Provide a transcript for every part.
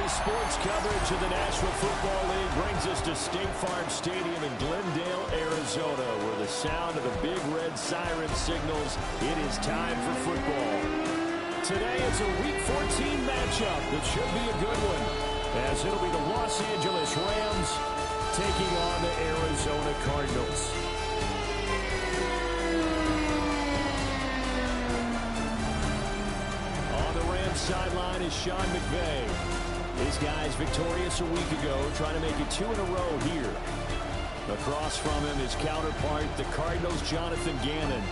Daily sports coverage of the National Football League brings us to State Farm Stadium in Glendale, Arizona, where the sound of the big red siren signals it is time for football. Today it's a Week 14 matchup that should be a good one, as it'll be the Los Angeles Rams taking on the Arizona Cardinals. Sideline is Sean McVay. His guys victorious a week ago, trying to make it 2 in a row here. Across from him, his counterpart, the Cardinals' Jonathan Gannon.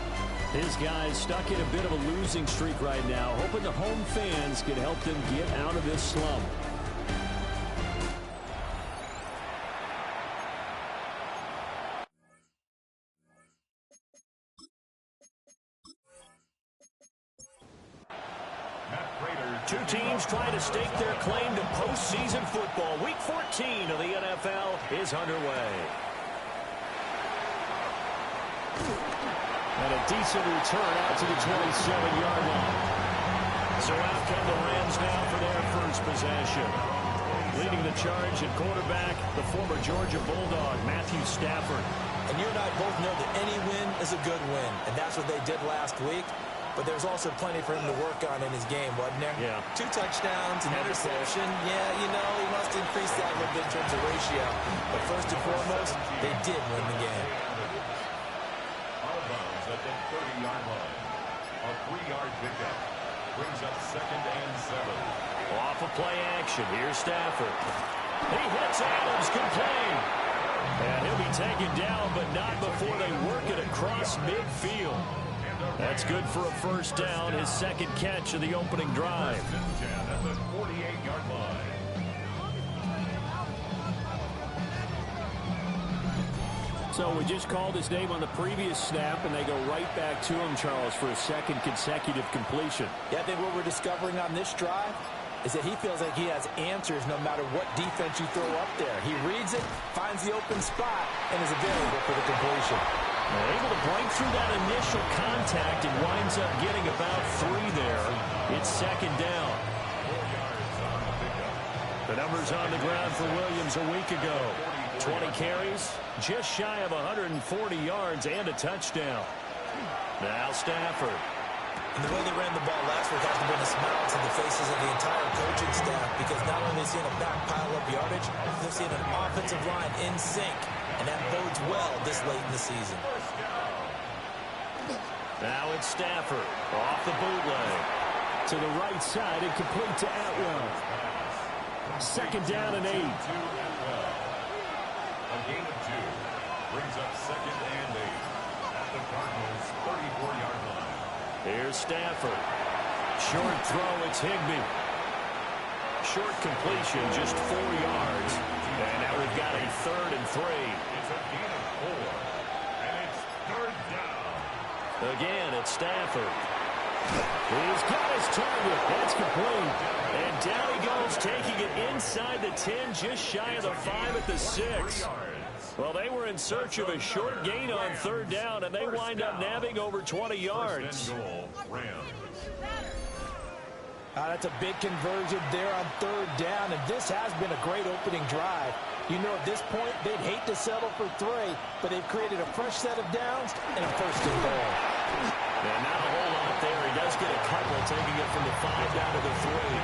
His guys stuck in a bit of a losing streak right now, hoping the home fans can help them get out of this slump. Two teams trying to stake their claim to postseason football. Week 14 of the NFL is underway. And a decent return out to the 27-yard line. So out come the Rams now for their first possession. Leading the charge at quarterback, the former Georgia Bulldog, Matthew Stafford. And you and I both know that any win is a good win. And that's what they did last week. But there's also plenty for him to work on in his game, wasn't there? Yeah. 2 touchdowns, an interception. Yeah, you know, he must increase that a little bit in terms of ratio. But first and foremost, they did win the game. Out of bounds at the 30-yard line. A 3-yard pickup brings up 2nd and 7. Off of play action. Here's Stafford. He hits Adams, complete. And he'll be taken down, but not before they work it across midfield. That's good for a first down, his second catch of the opening drive. At the 48-yard line. So we just called his name on the previous snap, and they go right back to him, Charles, for a second consecutive completion. Yeah, I think what we're discovering on this drive is that he feels like he has answers no matter what defense you throw up there. He reads it, finds the open spot, and is available for the completion. Able to break through that initial contact and winds up getting about 3 there. It's second down. The numbers on the ground for Williams a week ago. 20 carries, just shy of 140 yards and a touchdown. Now Stafford. And the way they ran the ball last week has to bring a smile to the faces of the entire coaching staff, because not only seeing a back pile up yardage, they're seeing an offensive line in sync. And that bodes well this late in the season. Now it's Stafford off the bootleg. To the right side and complete to Atwell. Second down and 8. A gain of 2 brings up 2nd and 8 at the Cardinals' 34-yard line. Here's Stafford. Short throw, it's Higbee. Short completion, just 4 yards. And now we've got a 3rd and 3. It's a gain of 4, and it's 3rd down. Again, it's Stafford. He's got his target. That's complete. And down he goes, taking it inside the 10, just shy of the 5 at the 6. Well, they were in search of a short gain on 3rd down, and they wind up nabbing over 20 yards. First and goal, Rams. That's a big conversion there on 3rd down, and this has been a great opening drive. You know, at this point, they'd hate to settle for 3, but they've created a fresh set of downs and a first and goal. And not a whole lot there. He does get a couple, taking it from the 5 down to the 3.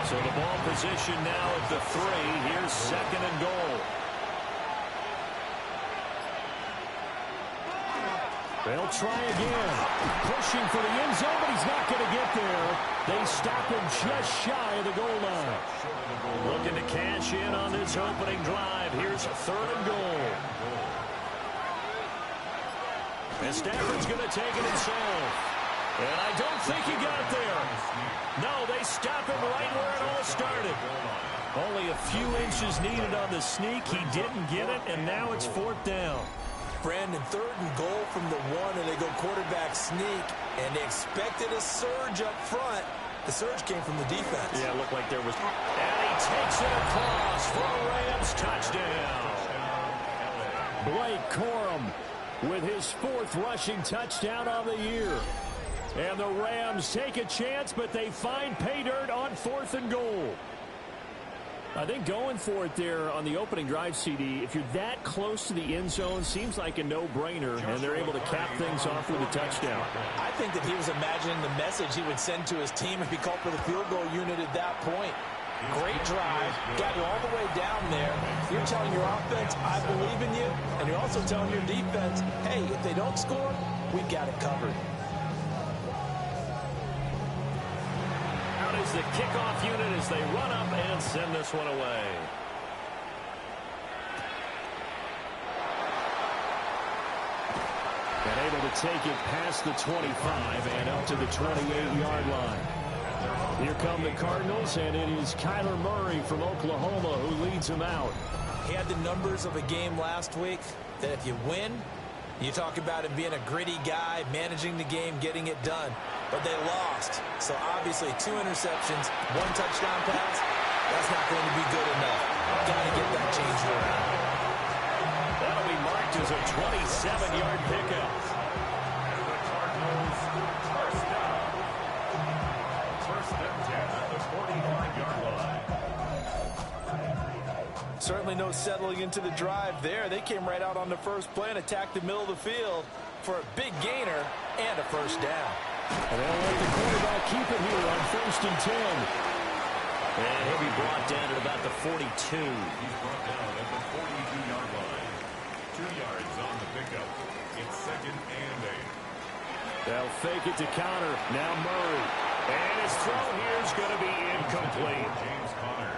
So the ball position now at the 3. Here's 2nd and goal. They'll try again. Pushing for the end zone, but he's not going to get there. They stop him just shy of the goal line. Looking to cash in on this opening drive. Here's 3rd and goal. And Stafford's going to take it himself. And I don't think he got there. No, they stop him right where it all started. Only a few inches needed on the sneak. He didn't get it, and now it's 4th down. Brandon, 3rd and goal from the 1, and they go quarterback sneak, and they expected a surge up front. The surge came from the defense. Yeah, it looked like there was... And he takes it across for a Rams touchdown. Blake Corum with his 4th rushing touchdown of the year. And the Rams take a chance, but they find pay dirt on 4th and goal. I think going for it there on the opening drive, CD, if you're that close to the end zone, seems like a no-brainer, and they're able to cap things off with a touchdown. I think that he was imagining the message he would send to his team if he called for the field goal unit at that point. Great drive, got you all the way down there. You're telling your offense, I believe in you, and you're also telling your defense, hey, if they don't score, we've got it covered. Out is the kickoff unit as they run up and send this one away. And able to take it past the 25 and up to the 28-yard line. Here come the Cardinals, and it is Kyler Murray from Oklahoma who leads them out. He had the numbers of a game last week that if you win, you talk about him being a gritty guy, managing the game, getting it done. But they lost. So obviously 2 interceptions, 1 touchdown pass, that's not going to be good enough. Got to get that changed around. That'll be marked as a 27-yard pickup. And the Cardinals first down. First and 10 at the 45-yard line. Certainly no settling into the drive there. They came right out on the first play and attacked the middle of the field for a big gainer and a first down. And they'll let the quarterback keep it here on 1st and 10. And he'll be brought down at about the 42. He's brought down at the 42-yard line. 2 yards on the pickup. It's 2nd and 8. They'll fake it to counter. Now Murray. And his throw here is going to be incomplete.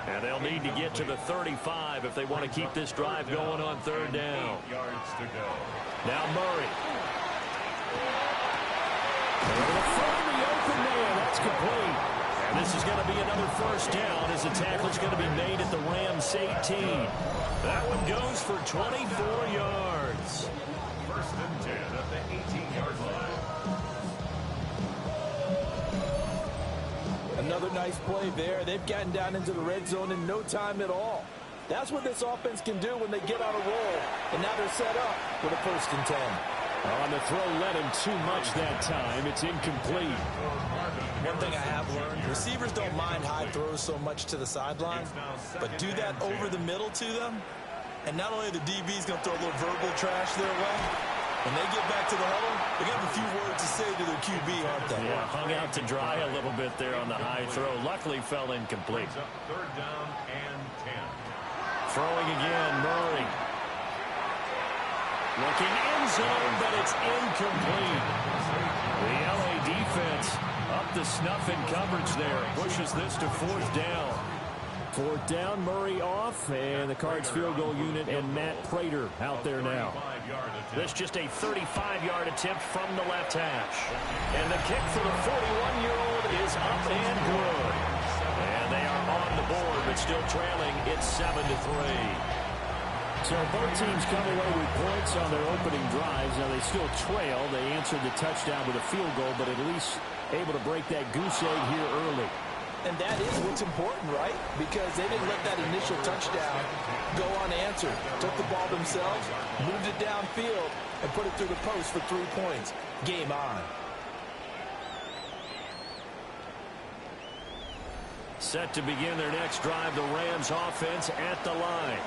And they'll need to get to the 35 if they want to keep this drive going on 3rd down. 8 yards to go. Now Murray. Able to find the open man. That's complete. And this is going to be another first down as the tackle's going to be made at the Rams 18. That one goes for 24 yards. 1st and 10 at the 18-yard line. Another nice play there. They've gotten down into the red zone in no time at all. That's what this offense can do when they get on a roll. And now they're set up with a 1st and 10. On the throw, led him too much that time. It's incomplete. One thing I have learned, receivers don't mind high throws so much to the sideline, but do that over the middle to them, and not only the DB's going to throw a little verbal trash their way, when they get back to the huddle, they're going to have a few words to say to their QB, aren't they? Yeah, hung out to dry a little bit there on the high throw. Luckily, fell incomplete. 3rd down and 10. Throwing again, Murray. Looking end zone, but it's incomplete. The LA defense up to snuff in coverage there. Pushes this to 4th down. 4th down, Murray off, and the Cards field goal unit and Matt Prater out there now. This just a 35-yard attempt from the left hash. And the kick for the 41-year-old is up and good. And they are on the board, but still trailing. It's 7-3. So both teams come away with points on their opening drives. Now they still trail. They answered the touchdown with a field goal, but at least able to break that goose egg here early. And that is what's important, right? Because they didn't let that initial touchdown go unanswered. Took the ball themselves, moved it downfield, and put it through the post for 3 points. Game on. Set to begin their next drive, the Rams offense at the line.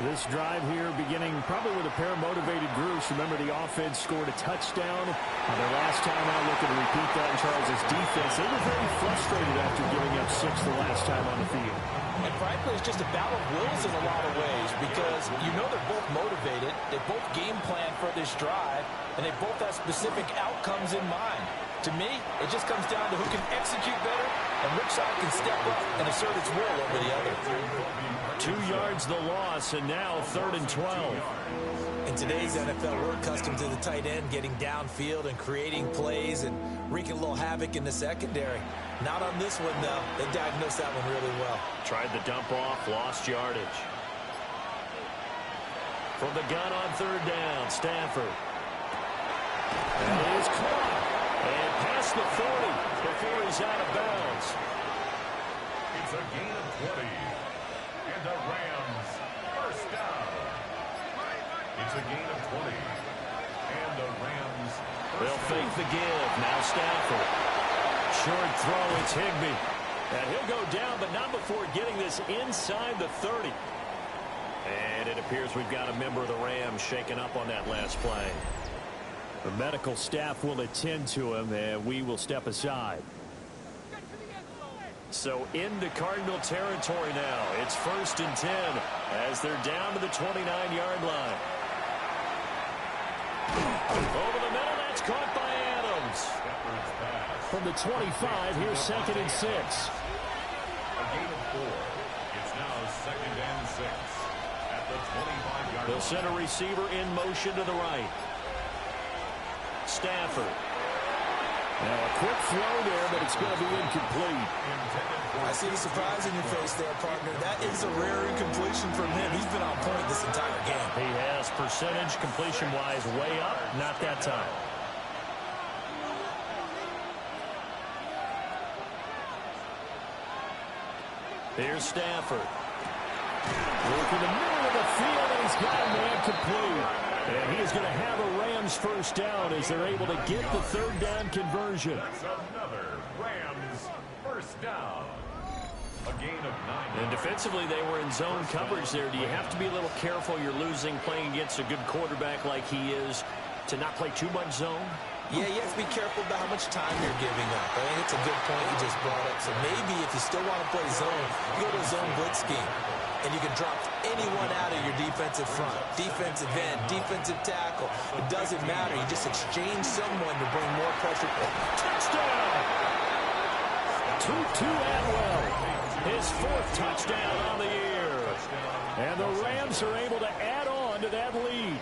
This drive here beginning probably with a pair of motivated groups. Remember, the offense scored a touchdown. Their last time out, looking to repeat that in Charles' defense. They were very frustrated after giving up 6 the last time on the field. And frankly, it's just a battle of wills in a lot of ways because you know they're both motivated. They both game plan for this drive, and they both have specific outcomes in mind. To me, it just comes down to who can execute better and which side can step up and assert its will over the other. 2 yards the loss, and now 3rd and 12. In today's NFL, we're accustomed to the tight end getting downfield and creating plays and wreaking a little havoc in the secondary. Not on this one, though. They diagnosed that one really well. Tried the dump off, lost yardage. From the gun on 3rd down, Stafford. And it is caught. And past the 40 before he's out of bounds. It's a gain of 20. And the Rams first down. It's a gain of 20. And the Rams. They'll fake the give. Now Stafford. Short throw. It's Higbee. And he'll go down, but not before getting this inside the 30. And it appears we've got a member of the Rams shaken up on that last play. The medical staff will attend to him, and we will step aside. So into Cardinal territory now. It's 1st and 10 as they're down to the 29-yard line. Over the middle, that's caught by Adams. From the 25, here's 2nd and 6. A gain of 4. It's now 2nd and 6 at the 25-yard line. They'll send a receiver in motion to the right. Stafford. Now a quick throw there, but it's going to be incomplete. I see the surprise in your face there, partner. That is a rare incompletion from him. He's been on point this entire game. He has percentage completion-wise way up, not that time. Here's Stafford. Work in the middle of the field, and he's got a man complete. And he is going to have a Rams first down as they're able to get the 3rd down conversion. That's another Rams first down. A gain of 9. And defensively, they were in zone coverage there. Do you have to be a little careful? You're losing playing against a good quarterback like he is to not play too much zone? Yeah, you have to be careful about how much time you're giving up. I think it's a good point you just brought up. So maybe if you still want to play zone, you go to a zone blitz scheme. And you can drop anyone out of your defensive front. Defensive end, defensive tackle. It doesn't matter. You just exchange someone to bring more pressure. Touchdown! Tutu Atwell. His 4th touchdown on the year. And the Rams are able to add on to that lead.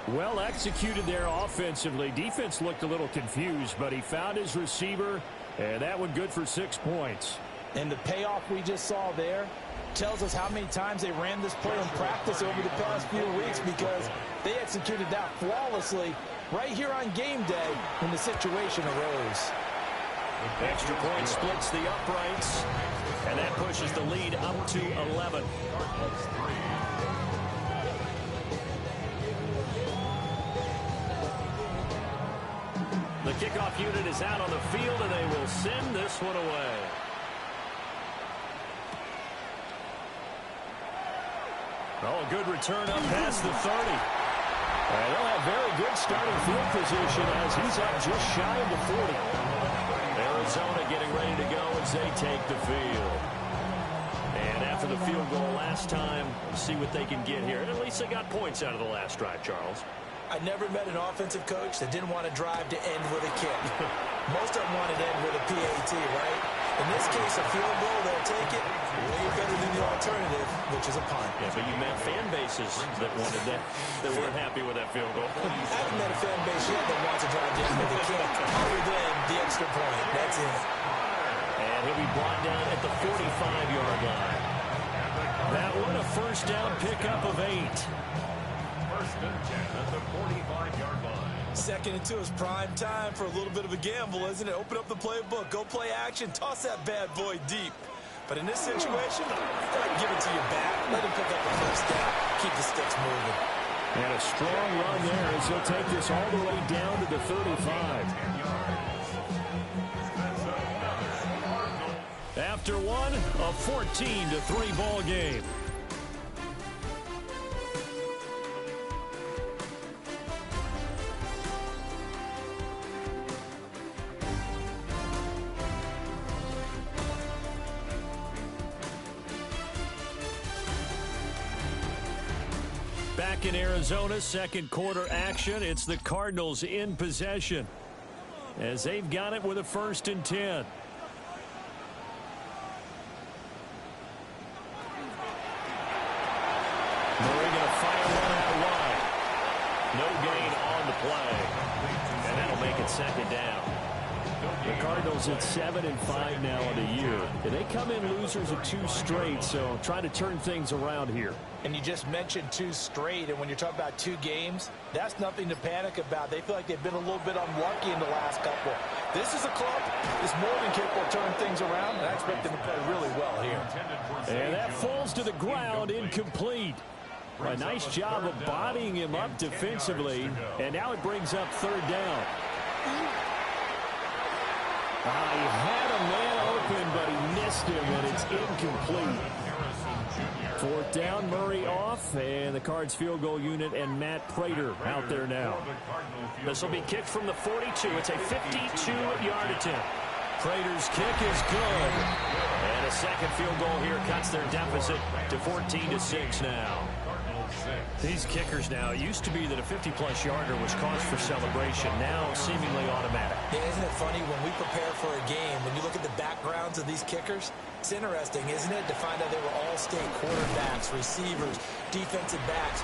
Well executed there offensively. Defense looked a little confused, but he found his receiver, and that one good for 6 points. And the payoff we just saw there tells us how many times they ran this play in practice over the past few weeks, because they executed that flawlessly right here on game day when the situation arose. Extra point splits the uprights, and that pushes the lead up to 11. The kickoff unit is out on the field, and they will send this one away. Oh, a good return up past the 30. They'll have very good starting field position as he's up just shy of the 40. Arizona getting ready to go as they take the field. And after the field goal last time, see what they can get here. And at least they got points out of the last drive, Charles. I never met an offensive coach that didn't want to drive to end with a kick. Most of them wanted to end with a PAT, right? In this case, a field goal, they'll take it way better than the alternative, which is a punt. Yeah, but you met fan bases that wanted that, that weren't happy with that field goal. I haven't met a fan base yet that wants to drive to end with a kick, other than the extra point. That's it. And he'll be brought down at the 45-yard line. That one a first down pickup of 8. 1st and 10 at the 45-yard line. 2nd and 2 is prime time for a little bit of a gamble, isn't it? Open up the playbook, go play action, toss that bad boy deep. But in this situation, go ahead and give it to your back. Let him pick up the first down. Keep the sticks moving. And a strong run there as he'll take this all the way down to the 35. After one, a 14-3 ball game. Back in Arizona, 2nd quarter action. It's the Cardinals in possession as they've got it with a 1st and 10. Murray going to fire one out wide. No gain on the play. And that'll make it 2nd down. The Cardinals at 7-5 now in the year. And they come in losers of 2 straight, so trying to turn things around here. And you just mentioned 2 straight, and when you're talking about 2 games, that's nothing to panic about. They feel like they've been a little bit unlucky in the last couple. This is a club that's more than capable of turning things around, and I expect them to play really well here. And that falls to the ground, incomplete. A nice job of bodying him up defensively, and now it brings up third down. He had a man open, but he missed him, and it's incomplete. Fourth down, Murray off, and the Cards field goal unit and Matt Prater out there now. This will be kicked from the 42. It's a 52-yard attempt. Prater's kick is good. And a second field goal here cuts their deficit to 14-6 now. These kickers now, it used to be that a 50-plus yarder was cause for celebration. Now seemingly automatic. Yeah, isn't it funny when we prepare for a game, when you look at the backgrounds of these kickers, it's interesting, isn't it, to find out they were all-state quarterbacks, receivers, defensive backs,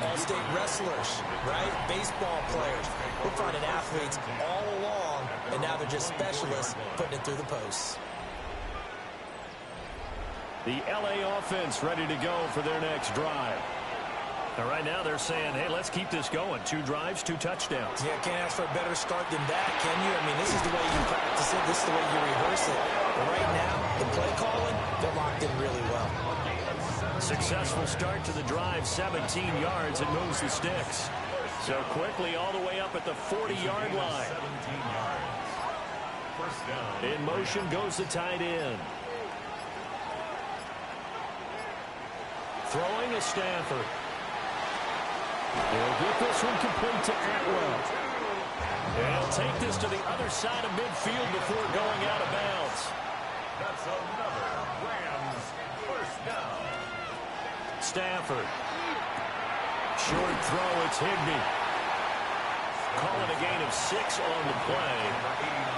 all-state wrestlers, right? Baseball players. We're finding athletes all along, and now they're just specialists putting it through the posts. The LA offense ready to go for their next drive. Now, right now they're saying, hey, let's keep this going. 2 drives, 2 touchdowns. Yeah, can't ask for a better start than that, can you? I mean, this is the way you practice it. This is the way you rehearse it. But right now, the play calling, they're locked in really well. Successful start to the drive, 17 yards, and moves the sticks. So quickly all the way up at the 40-yard line. In motion goes the tight end. Throwing is Stafford. They'll get this one complete to Atwell. They'll take this to the other side of midfield before going out of bounds. That's another Rams first down. Stafford. Short throw, it's Higbee. Calling a gain of 6 on the play.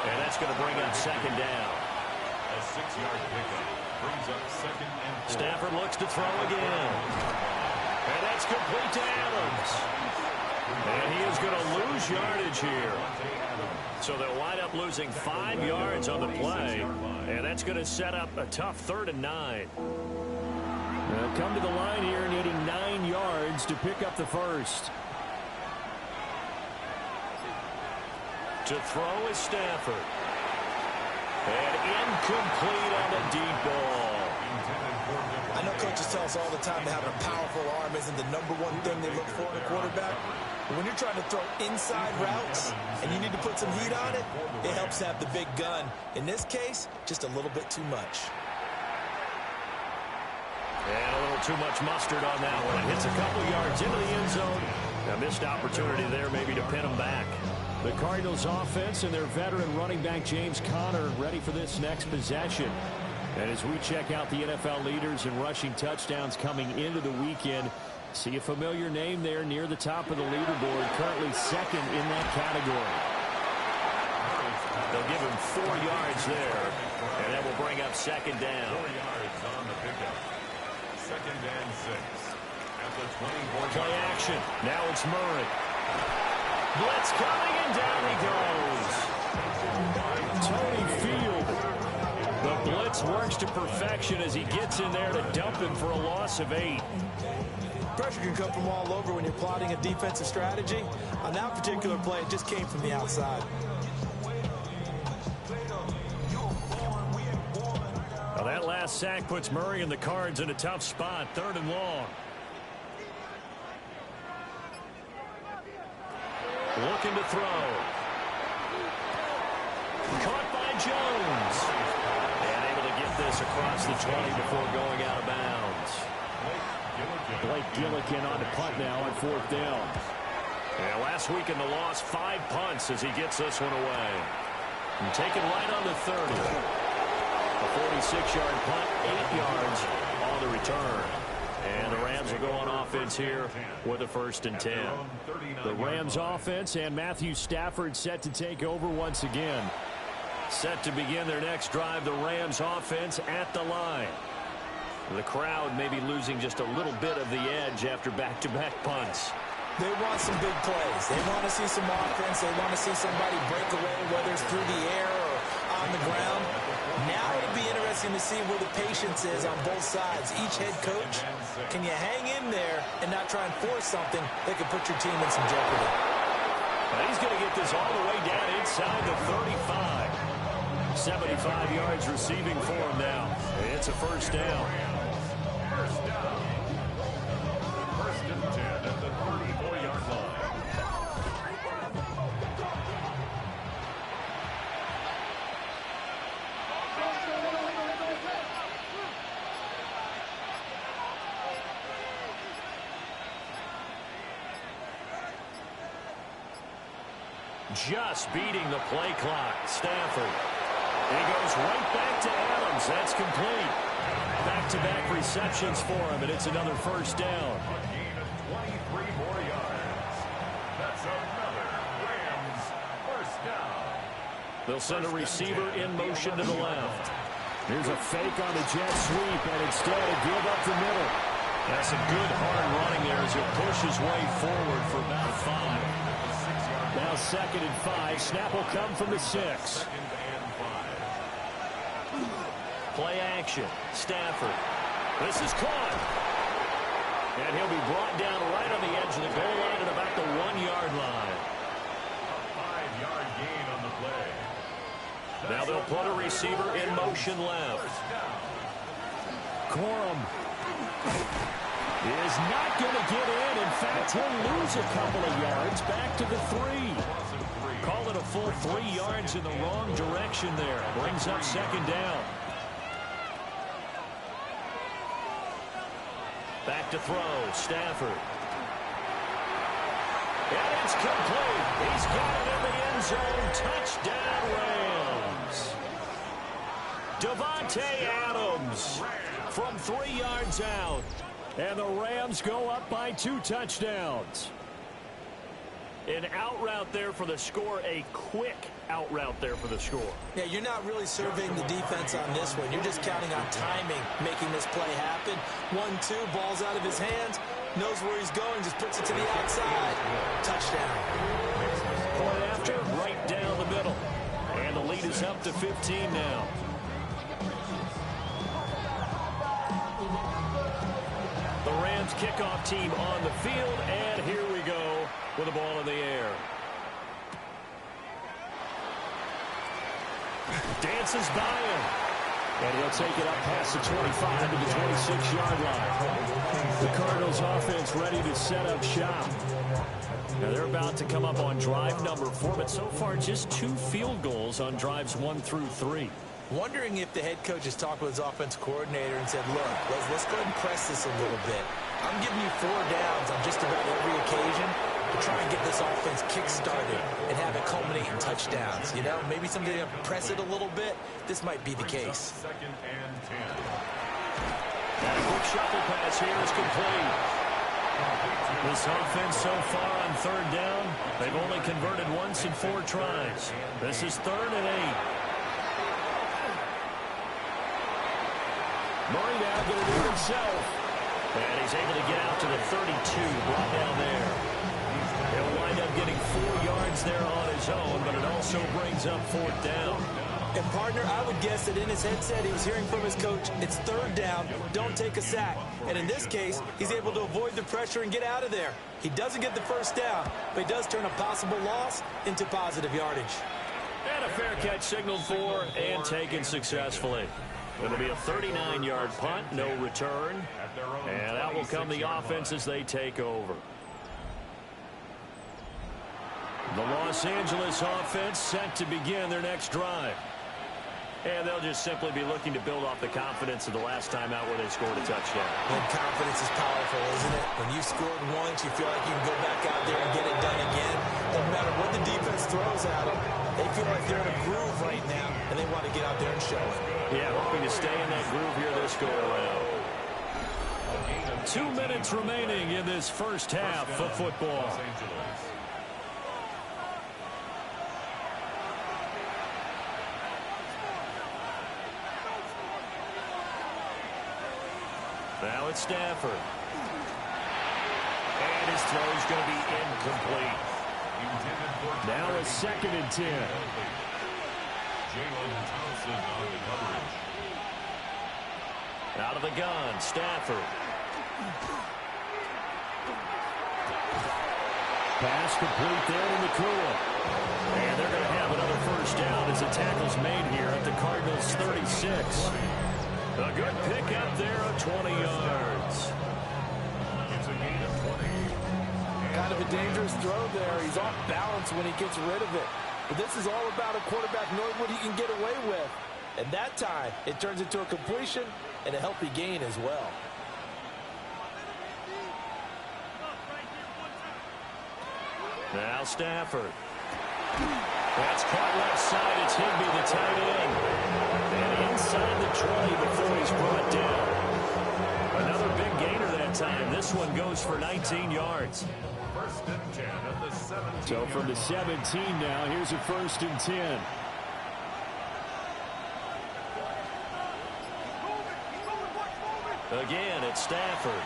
And that's going to bring up second down. A 6-yard pickup brings up second and 4. Stafford looks to throw again. And that's complete to Adams. And he is going to lose yardage here. So they'll wind up losing 5 yards on the play. And that's going to set up a tough 3rd and 9. They'll come to the line here needing 9 yards to pick up the first. To throw is Stafford. And incomplete on the deep ball. I know coaches tell us all the time that having a powerful arm isn't the #1 thing they look for in a quarterback. But when you're trying to throw inside routes and you need to put some heat on it, it helps to have the big gun. In this case, just a little bit too much. And a little too much mustard on that one. It hits a couple yards into the end zone. A missed opportunity there maybe to pin them back. The Cardinals offense and their veteran running back James Conner ready for this next possession. And as we check out the NFL leaders in rushing touchdowns coming into the weekend, see a familiar name there near the top of the leaderboard, currently second in that category. They'll give him 4 yards there, and that will bring up second down. 4 yards on the pickup. Second and 6. At the 24. Play action. Now it's Murray. Blitz coming, and down he goes. Tony Field. The blitz works to perfection as he gets in there to dump him for a loss of 8. Pressure can come from all over when you're plotting a defensive strategy. On that particular play, it just came from the outside. Well, that last sack puts Murray and the Cards in a tough spot, 3rd and long. Looking to throw. Caught by Jones. And able to get this across the 20 before going out of bounds. Blake Gillikin on the punt now on 4th down. And last week in the loss, 5 punts as he gets this one away. And taken right on the 30. A 46-yard punt, 8 yards on the return. And the Rams will go on offense here with a 1st and 10. The Rams offense and Matthew Stafford set to take over once again. Set to begin their next drive, the Rams offense at the line. The crowd may be losing just a little bit of the edge after back-to-back punts. They want some big plays. They want to see some offense. They want to see somebody break away, whether it's through the air or on the ground. Now it'll be interesting to see where the patience is on both sides. Each head coach, can you hang in there and not try and force something that could put your team in some jeopardy? Well, he's going to get this all the way down inside the 35. 75 yards receiving for him now. It's a 1st down. and 10 at the 34-yard line. Just beating the play clock. Stafford. He goes right back to Adams. That's complete. Back-to-back receptions for him, and it's another first down. A gain of 23 more yards. That's another Rams first down. They'll send a receiver in motion to the left. Here's a fake on the jet sweep, and instead a give up the middle. That's a good hard running there as he'll push his way forward for about 5. Now 2nd and 5. Snap will come from the 6. 2nd and 5. Play action. Stafford. This is caught. And he'll be brought down right on the edge of the goal line at about the 1-yard line. A 5-yard gain on the play. Now they'll put a receiver in motion left. Corum is not going to get in. In fact, he'll lose a couple of yards back to the 3. Call it a full 3 yards in the wrong direction there. Brings up 2nd down. Back to throw. Stafford. And it's complete. He's got it in the end zone. Touchdown, Rams. Davante Adams from 3 yards out. And the Rams go up by 2 touchdowns. An out route there for the score. A quick out route there for the score. Yeah, you're not really surveying the defense on this one. You're just counting on timing, making this play happen. 1-2, ball's out of his hands. Knows where he's going, just puts it to the outside. Touchdown. Point after, right down the middle. And the lead is up to 15 now. The Rams kickoff team on the field, and here we go with the ball in the air. Dances by him. And he'll take it up past the 25 to the 26-yard line. The Cardinals offense ready to set up shop. Now they're about to come up on drive number 4, but so far just 2 field goals on drives 1 through 3. Wondering if the head coach has talked with his offensive coordinator and said, look, let's go ahead and press this a little bit. I'm giving you 4 downs on just about every occasion to try and get this offense kick-started and have it culminate in touchdowns. You know, maybe someday to press it a little bit. This might be the case. 2nd and 10. And a quick shuffle pass here is complete. This offense so far on 3rd down, they've only converted once in 4 tries. This is 3rd and 8. Murray now going to do it himself. And he's able to get out to the 32, brought down there. He'll wind up getting 4 yards there on his own, but it also brings up 4th down. And, partner, I would guess that in his headset he was hearing from his coach, it's 3rd down, don't take a sack. And in this case, he's able to avoid the pressure and get out of there. He doesn't get the 1st down, but he does turn a possible loss into positive yardage. And a fair catch signaled for and taken successfully. It'll be a 39-yard punt, no return. And out will come the offense as they take over. The Los Angeles offense set to begin their next drive. And they'll just simply be looking to build off the confidence of the last time out where they scored a touchdown. And confidence is powerful, isn't it? When you scored once, you feel like you can go back out there and get it done again. No matter what the defense throws at them, they feel like they're in a groove right now, and they want to get out there and show it. Yeah, hoping to stay in that groove here this go-around. 2 minutes remaining in this first half of football. Now it's Stafford. And his throw is going to be incomplete. Now it's 2nd and 10. Jalen Thompson on the coverage. Out of the gun, Stafford. Pass complete there in the cool. And they're going to have another first down as the tackle's made here at the Cardinals' 36. A good pick up there of 20 yards. It's a gain of 20. kind of a dangerous throw there. He's off balance when he gets rid of it. But this is all about a quarterback knowing what he can get away with. And that time, it turns into a completion and a healthy gain as well. Now Stafford. That's caught left side. It's Higbee, the tight end. And inside the 20 before he's brought down. Another big gainer that time. This one goes for 19 yards. First and 10 at the 17. So from the 17 now, here's a first and 10. Again, it's Stafford.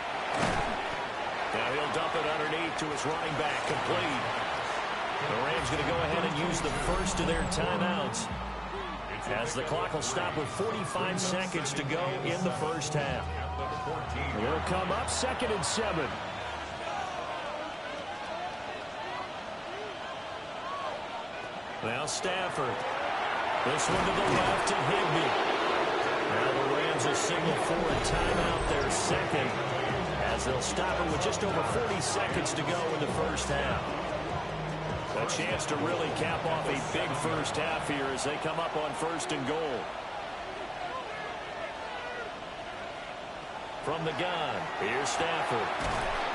Now he'll dump it underneath to his running back, complete. The Rams going to go ahead and use the first of their timeouts, as the clock will stop with 45 seconds to go in the first half. They'll come up 2nd and 7. Now Stafford. This one to the left to Higbee. Now the Rams will signal for a timeout, their second, as they'll stop it with just over 40 seconds to go in the first half. A chance to really cap off a big first half here as they come up on 1st and goal. From the gun, here's Stafford.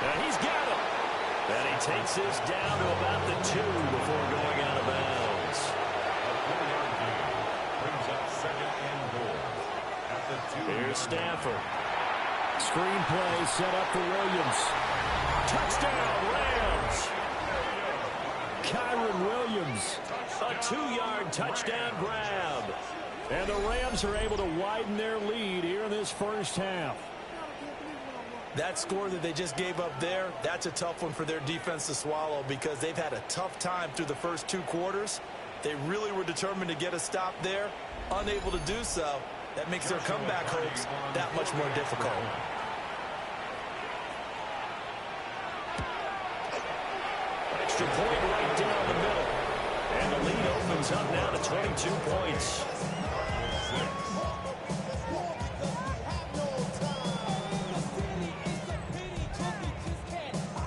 And he's got him. And he takes this down to about the 2 before going out of bounds. A 4-yard gain brings up 2nd and goal at the 2. Here's Stafford. Screenplay set up for Williams. Touchdown, Rams. Kyron Williams. A 2-yard touchdown grab. And the Rams are able to widen their lead here in this first half. That score that they just gave up there, that's a tough one for their defense to swallow because they've had a tough time through the first 2 quarters. They really were determined to get a stop there, unable to do so. That makes their comeback hopes that much more difficult. Extra point right down the middle. And the lead opens up now to 22 points.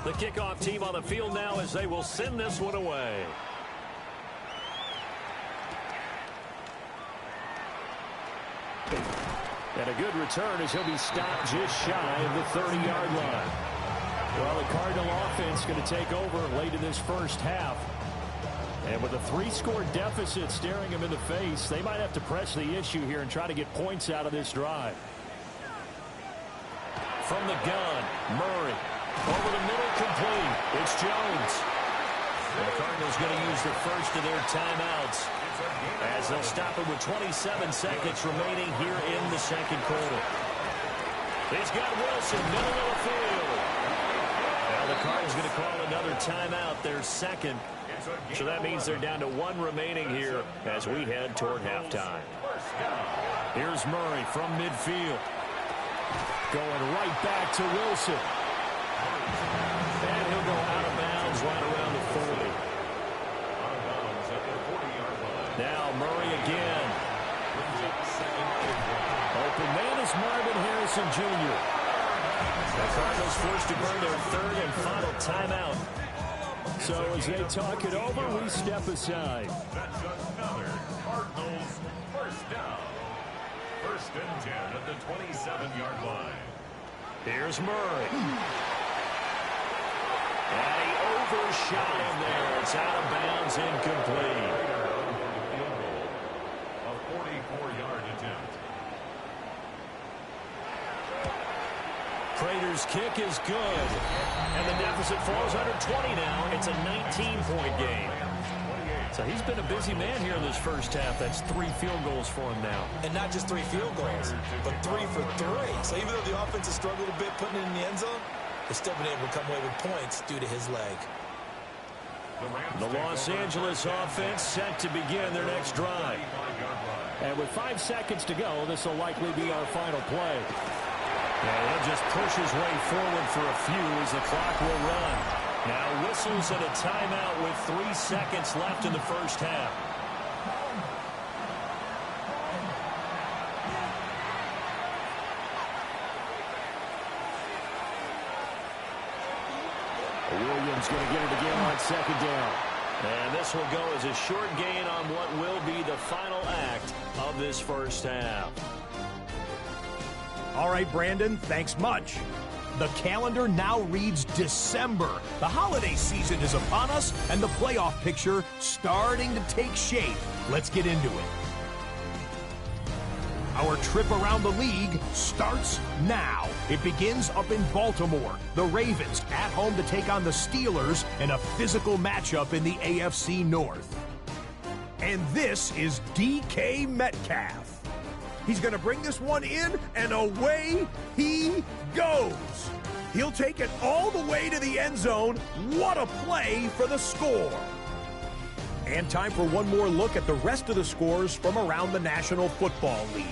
The kickoff team on the field now as they will send this one away. And a good return as he'll be stopped just shy of the 30-yard line. Well, the Cardinal offense going to take over late in this first half. And with a 3-score deficit staring them in the face, they might have to press the issue here and try to get points out of this drive. From the gun, Murray. Over the middle, complete. It's Jones. The Cardinals going to use the first of their timeouts as they'll stop it with 27 seconds remaining here in the second quarter. He's got Wilson, middle of the field. Now the Cardinals going to call another timeout, their second. So that means they're down to 1 remaining here as we head toward halftime. Here's Murray from midfield. Going right back to Wilson. And he'll go out of bounds right around the 40. Out of bounds at the 40-yard line. Now Murray again. Brings up 2nd and goal. Open man is Marvin Harrison Jr. The Cardinals forced to burn their 3rd and final timeout. So as they talk it over, we step aside. That's another Cardinals first down. 1st and 10 at the 27-yard line. Here's Murray. And he overshot him there. It's out of bounds, incomplete. A 44-yard attempt. Prater's kick is good. And the deficit falls under 20 now. It's a 19-point game. So he's been a busy man here in this first half. That's 3 field goals for him now. And not just 3 field goals, but 3 for 3. So even though the offense has struggled a bit putting it in the end zone, they've still been able to come away with points due to his leg. The Los Angeles offense set to begin their next drive. And with 5 seconds to go, this will likely be our final play. Yeah, he'll just push his way forward for a few as the clock will run. Now whistles at a timeout with 3 seconds left in the first half. Williams He's going to get it again on second down. And this will go as a short gain on what will be the final act of this first half. All right, Brandon, thanks much. The calendar now reads December. The holiday season is upon us, and the playoff picture starting to take shape. Let's get into it. Our trip around the league starts now. It begins up in Baltimore. The Ravens at home to take on the Steelers in a physical matchup in the AFC North. And this is DK Metcalf. He's going to bring this one in, and away he goes. He'll take it all the way to the end zone. What a play for the score. And time for one more look at the rest of the scores from around the National Football League.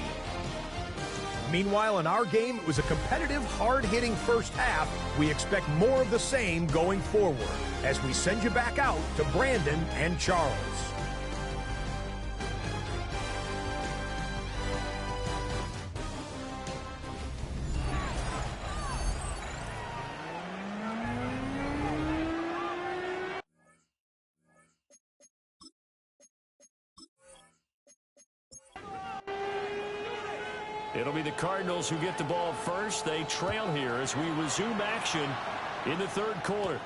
Meanwhile, in our game, it was a competitive, hard-hitting first half. We expect more of the same going forward as we send you back out to Brandon and Charles. It'll be the Cardinals who get the ball first. They trail here as we resume action in the third quarter.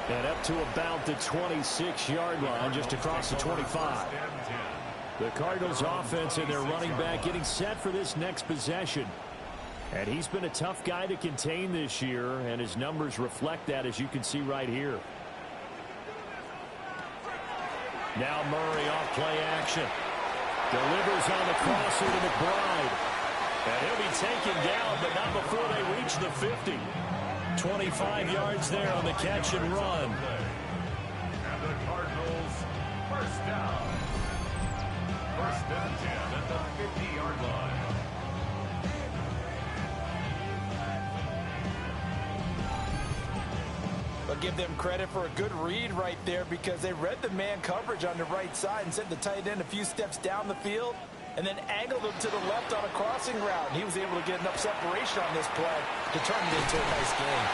And up to about the 26-yard line, just across the 25. The Cardinals offense and their running back getting set for this next possession. And he's been a tough guy to contain this year, and his numbers reflect that, as you can see right here. Now Murray off play action. Delivers on the crosser to McBride. And he'll be taken down, but not before they reach the 50. 25 yards there on the catch and run. And the Cardinals first down. First and 10 at the 50-yard line. I'll give them credit for a good read right there because they read the man coverage on the right side and sent the tight end a few steps down the field and then angled him to the left on a crossing route. And he was able to get enough separation on this play to turn it into a nice game.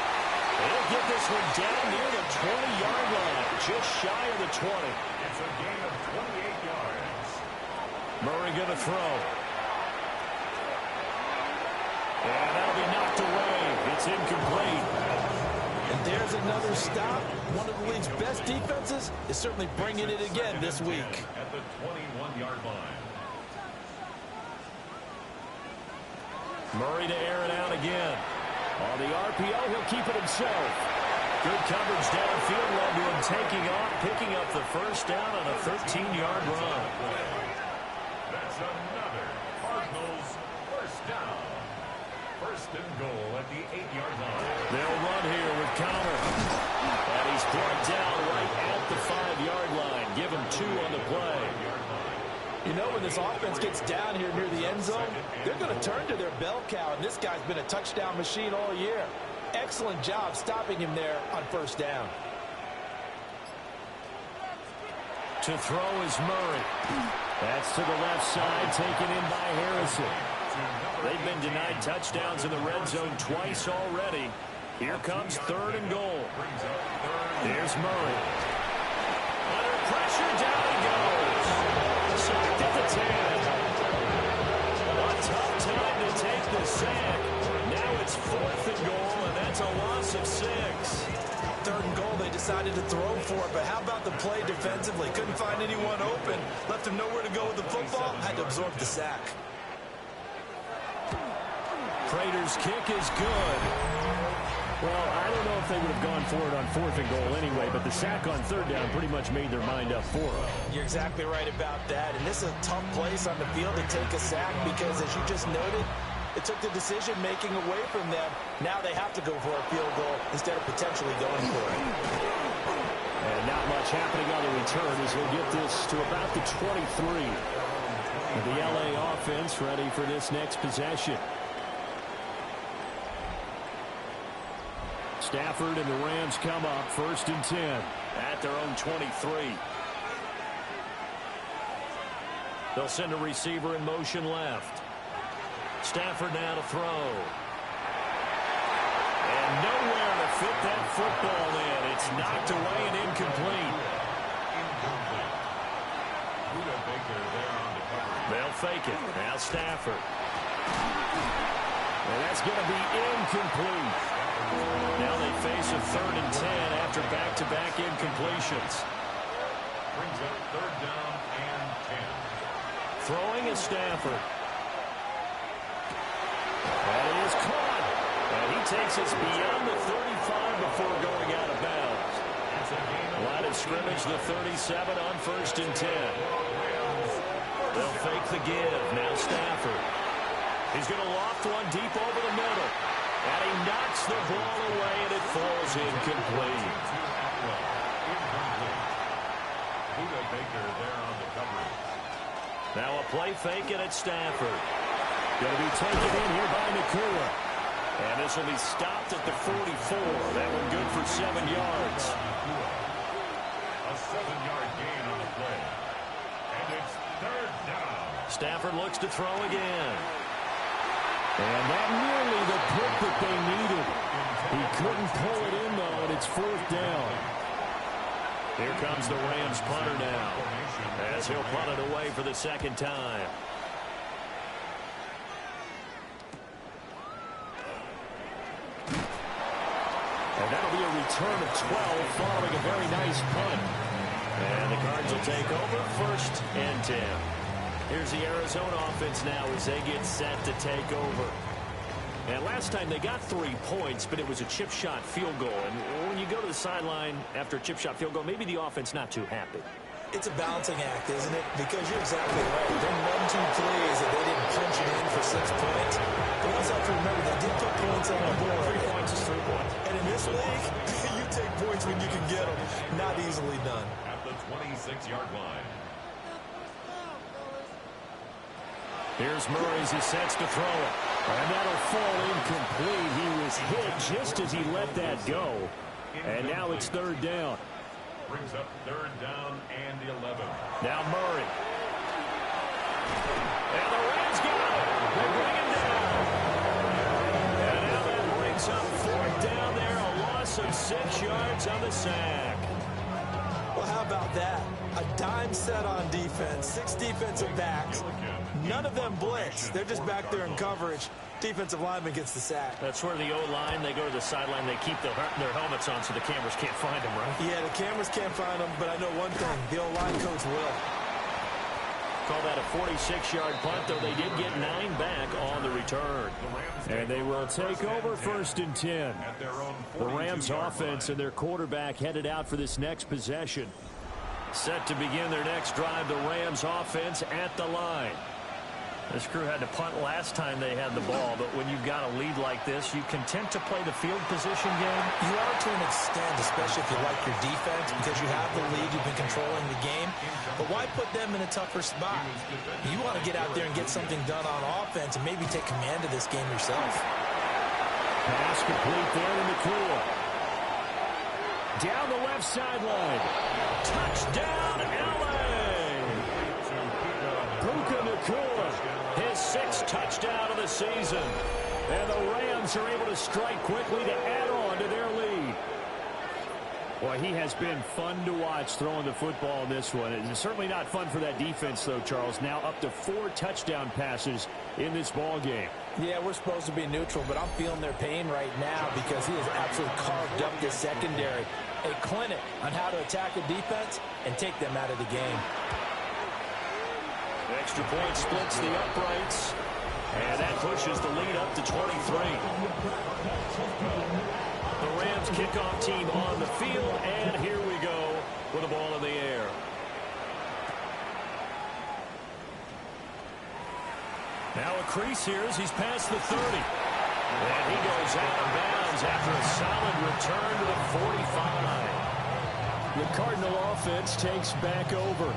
They'll get this one down near the 20-yard line, just shy of the 20. It's a gain of 28 yards. Murray going to throw. And that'll be knocked away. It's incomplete. And there's another stop. One of the league's best defenses is certainly bringing it again this week. At the 21-yard line. Murray to air it out again. On the RPO, he'll keep it himself. Good coverage downfield led to him taking off, picking up the first down on a 13-yard run. That's another Cardinals first down. First and goal at the 8-yard line. They'll run here with Connor. And he's brought down right at the 5-yard line. Give him 2 on the play. You know, when this offense gets down here near the end zone, they're going to turn to their bell cow, and this guy's been a touchdown machine all year. Excellent job stopping him there on first down. To throw is Murray. That's to the left side, taken in by Harrison. They've been denied touchdowns in the red zone twice already. Here comes third and goal. Here's Murray. Under pressure, down he goes. Sacked at the 10. A tough time to take the sack. Now it's fourth and goal, and that's a loss of 6. Third and goal, they decided to throw for it, but how about the play defensively? Couldn't find anyone open. Left him nowhere to go with the football. Had to absorb the sack. Prater's kick is good. Well, I don't know if they would have gone for it on fourth and goal anyway, but the sack on third down pretty much made their mind up for it. You're exactly right about that, and this is a tough place on the field to take a sack because, as you just noted, it took the decision-making away from them. Now they have to go for a field goal instead of potentially going for it. And not much happening on the return as we'll get this to about the 23. And the LA offense ready for this next possession. Stafford and the Rams come up first and 10 at their own 23. They'll send a receiver in motion left. Stafford now to throw. And nowhere to fit that football in. It's knocked away and incomplete. They'll fake it. Now Stafford. And that's going to be incomplete. Now they face a 3rd and 10 after back-to-back incompletions. Brings up 3rd down and 10. Throwing is Stafford. That is caught. And he takes us beyond the 35 before going out of bounds. Line of scrimmage, the 37 on 1st and 10. They'll fake the give. Now Stafford. He's going to loft one deep over the middle. And he knocks the ball away, and it falls incomplete. Now a play fake, and it's Stafford. Going to be taken in here by Nakua. And this will be stopped at the 44. That one good for 7 yards. A 7-yard gain on the play. And it's 3rd down. Stafford looks to throw again. And that nearly the pick that they needed. He couldn't pull it in, though, and it's 4th down. Here comes the Rams punter now, as he'll punt it away for the 2nd time. And that'll be a return of 12 following a very nice punt. And the Cards will take over 1st and 10. Here's the Arizona offense now as they get set to take over. And last time they got 3 points, but it was a chip shot field goal. And when you go to the sideline after a chip shot field goal, maybe the offense not too happy. It's a balancing act, isn't it? Because you're exactly right. They're 1-2 plays that they didn't punch it in for 6 points. But we also have to remember they did put points on the board. 3 points is 3 points. And in this league, you take points when you can get them. Not easily done. At the 26-yard line. Here's Murray as he sets to throw it. And that'll fall incomplete. He was hit just as he let that go. And now it's 3rd down. Brings up 3rd down and 11. Now Murray. And the Rams got it. They bring him down. And now that brings up 4th down there. A loss of 6 yards on the sack. Well, how about that? A dime set on defense. 6 defensive backs. None of them blitz. They're just back there in coverage. Defensive lineman gets the sack. That's where the O-line, they go to the sideline, they keep their helmets on so the cameras can't find them, right? Yeah, the cameras can't find them, but I know one thing. The O-line coach will. Call that a 46-yard punt, though they did get 9 back on the return. And they will take over 1st and 10. The Rams offense and their quarterback headed out for this next possession. Set to begin their next drive, the Rams offense at the line. This crew had to punt last time they had the ball, but when you've got a lead like this, you content to play the field position game? You are to an extent, especially if you like your defense, because you have the lead, you've been controlling the game. But why put them in a tougher spot? You want to get out there and get something done on offense and maybe take command of this game yourself. Pass complete there in the cool. Down the left sideline. Touchdown, LA! Puka Nacua, His 6th touchdown of the season. and the Rams are able to strike quickly to add on to their lead. Boy, he has been fun to watch throwing the football in this one. It's certainly not fun for that defense, though, Charles. Now up to 4 touchdown passes in this ball game. Yeah, we're supposed to be neutral, but I'm feeling their pain right now because he has absolutely carved up the secondary. A clinic on how to attack a defense and take them out of the game. Extra point splits the uprights, and that pushes the lead up to 23. The Rams kickoff team on the field, and here we go with the ball in the air. Now a crease here as he's past the 30. And he goes out of bounds after a solid return to the 45. The Cardinal offense takes back over.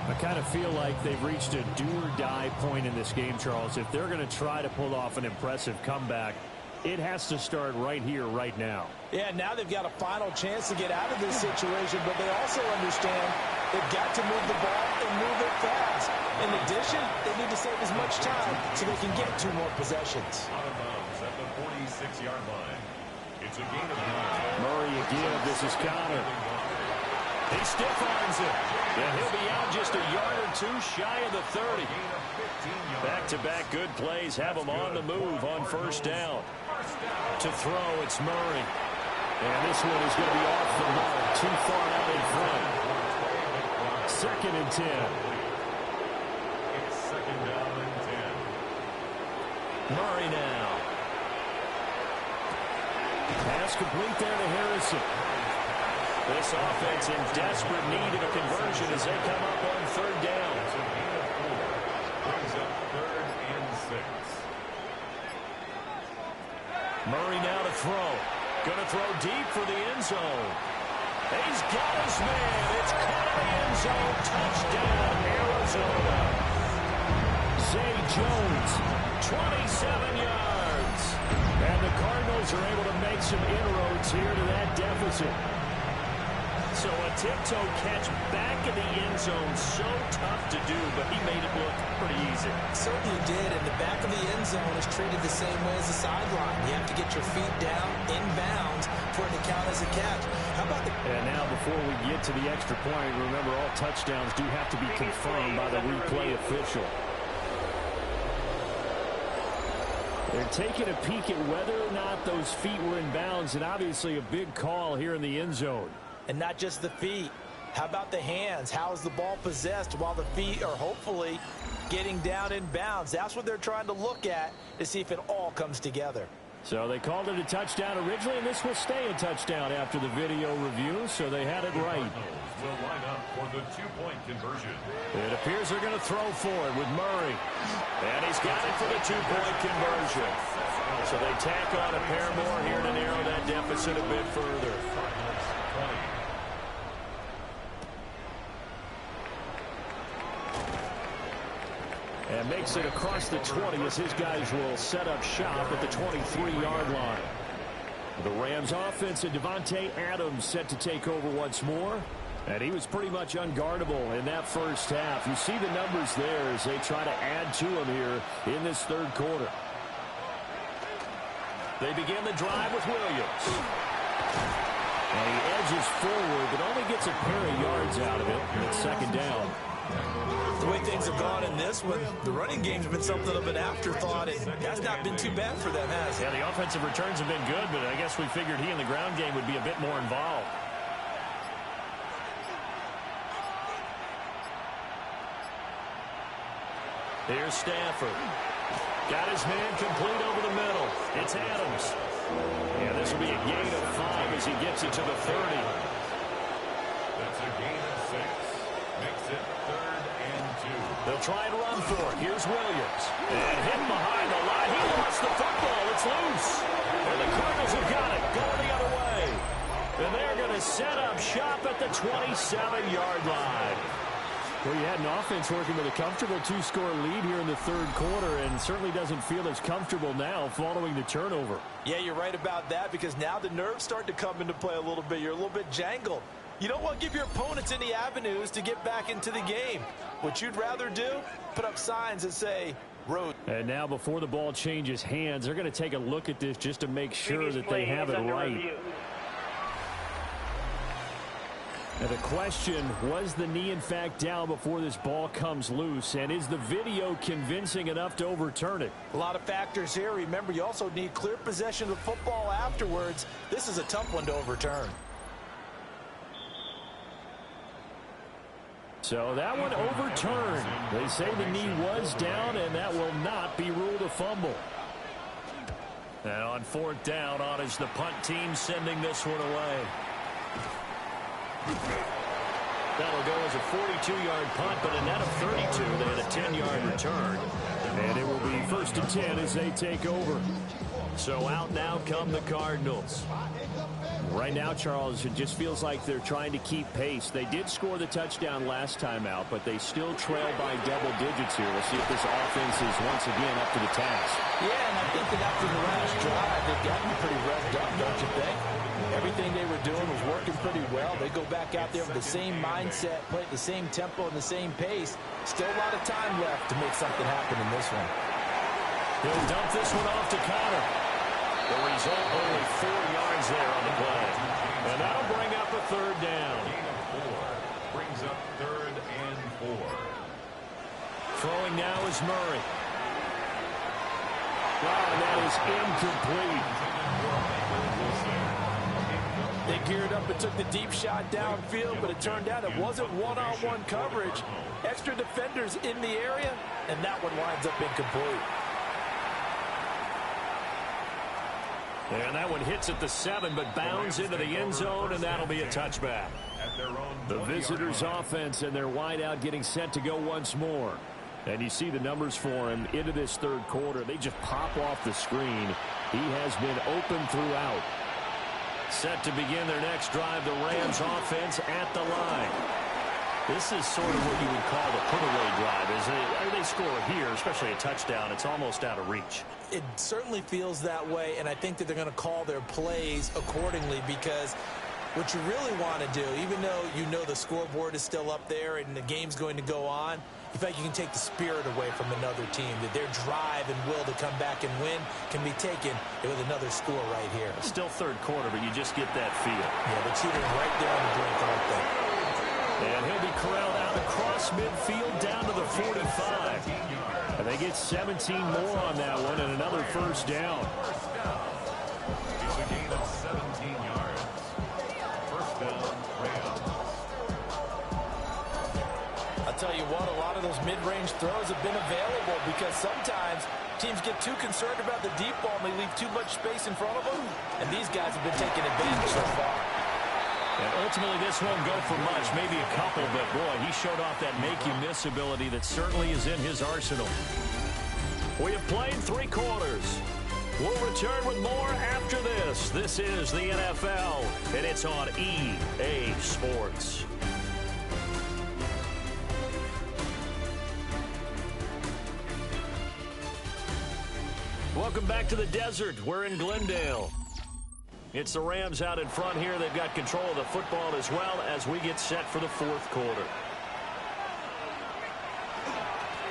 I kind of feel like they've reached a do-or-die point in this game, Charles. If they're going to try to pull off an impressive comeback, it has to start right here, right now. Yeah, now they've got a final chance to get out of this situation, but they also understand they've got to move the ball and move it fast. In addition, they need to save as much time so they can get 2 more possessions. Out of bounds at the 46-yard line. It's a gain of 9. Murray again. This is Connor. He stiff arms it. And he'll be out just a yard or two shy of the 30. Back-to-back good plays have him on the move on first down. To throw, it's Murray. And this one is going to be off the mark, too far out in front. 2nd and 10. It's 2nd down and 10. Murray now. Pass complete there to Harrison. This offense in desperate need of a conversion as they come up on 3rd down. It's a gain of 4. Brings up 3rd and 6. Murray now to throw. Going to throw deep for the end zone. He's got his man. It's caught in the end zone. Touchdown, Arizona. Zay Jones, 27 yards. And the Cardinals are able to make some inroads here to that deficit. So a tiptoe catch back in the end zone, so tough to do, but he made it look pretty easy. Certainly did, and the back of the end zone is treated the same way as the sideline. You have to get your feet down, inbounds, for it to count as a catch. How about the... And now before we get to the extra point, remember all touchdowns do have to be confirmed by the replay official. They're taking a peek at whether or not those feet were in bounds, and obviously a big call here in the end zone. And not just the feet. How about the hands? How is the ball possessed while the feet are hopefully getting down in bounds? That's what they're trying to look at to see if it all comes together. So they called it a touchdown originally, and this will stay a touchdown after the video review, so they had it right. Will line up for the 2-point conversion. It appears they're going to throw for it with Murray. And he's got it for the 2-point conversion. So they tack on a pair more here to narrow that deficit a bit further. And makes it across the 20 as his guys will set up shop at the 23-yard line. The Rams offense and Devontae Adams set to take over once more. And he was pretty much unguardable in that first half. You see the numbers there as they try to add to him here in this 3rd quarter. They begin the drive with Williams. And he edges forward, but only gets a pair of yards out of it. And it's 2nd down. The way things have gone in this one, the running game's been something of an afterthought, and that's not been too bad for them, has it? Yeah, the offensive returns have been good, but I guess we figured he in the ground game would be a bit more involved. Here's Stafford. Got his man complete over the middle. It's Adams. Yeah, this will be a gain of 5 as he gets it to the 30. That's a gain of 6. Makes it 3rd and 2. They'll try and run for it. Here's Williams. And hit behind the line. He lost the football. It's loose. And the Cardinals have got it. Going the other way. And they're going to set up shop at the 27-yard line. Well, you had an offense working with a comfortable 2-score lead here in the 3rd quarter, and certainly doesn't feel as comfortable now following the turnover. Yeah, you're right about that, because now the nerves start to come into play a little bit. You're a little bit jangled. You don't want to give your opponents any avenues to get back into the game. What you'd rather do, put up signs that say, road. And now before the ball changes hands, they're going to take a look at this just to make sure that they have it right. Now the question, was the knee in fact down before this ball comes loose? And is the video convincing enough to overturn it? A lot of factors here. Remember, you also need clear possession of the football afterwards. This is a tough one to overturn. So that one overturned. They say the knee was down, and that will not be ruled a fumble. And on 4th down, on is the punt team sending this one away. That'll go as a 42-yard punt, but a net of 32. They had a 10-yard return. And it will be 1st and 10 as they take over. So out now come the Cardinals. Right now, Charles, it just feels like they're trying to keep pace. They did score the touchdown last time out, but they still trail by double digits here. We'll see if this offense is once again up to the task. Yeah, and I think that after the last drive, they've gotten pretty revved up, don't you think? Everything they were doing was working pretty well. They go back out there with the same mindset, play at the same tempo and the same pace. Still a lot of time left to make something happen in this one. He'll dump this one off to Connor. The result, only 4 yards there on the play. And that'll bring up a third down. Gain of 4 brings up 3rd and 4. Throwing now is Murray. Wow, that is incomplete. They geared up and took the deep shot downfield, but it turned out it wasn't one-on-one coverage. Extra defenders in the area, and that one winds up incomplete. And that one hits at the 7, but bounds into the end zone, and that'll be a touchback. The visitors' offense and their wideout getting set to go once more. And you see the numbers for him into this third quarter. They just pop off the screen. He has been open throughout. Set to begin their next drive, the Rams offense at the line. This is sort of what you would call the put-away drive. They score here, especially a touchdown, it's almost out of reach. It certainly feels that way, and I think that they're going to call their plays accordingly, because what you really want to do, even though you know the scoreboard is still up there and the game's going to go on, in fact, you can take the spirit away from another team, that their drive and will to come back and win can be taken with another score right here. Still third quarter, but you just get that feel. Yeah, they're teetering right there on the brink, aren't they? And he'll be corralled out across midfield down to the 45. And they get 17 more on that one and another first down. It's a gain of 17 yards. First down, Rams. I'll tell you what, a lot of those mid-range throws have been available, because sometimes teams get too concerned about the deep ball and they leave too much space in front of them, and these guys have been taking advantage so far. And ultimately, this won't go for much, maybe a couple, but boy, he showed off that make-you-miss ability that certainly is in his arsenal. We have played 3 quarters. We'll return with more after this. This is the NFL, and it's on EA Sports. Welcome back to the desert. We're in Glendale. It's the Rams out in front here. They've got control of the football as well as we get set for the fourth quarter.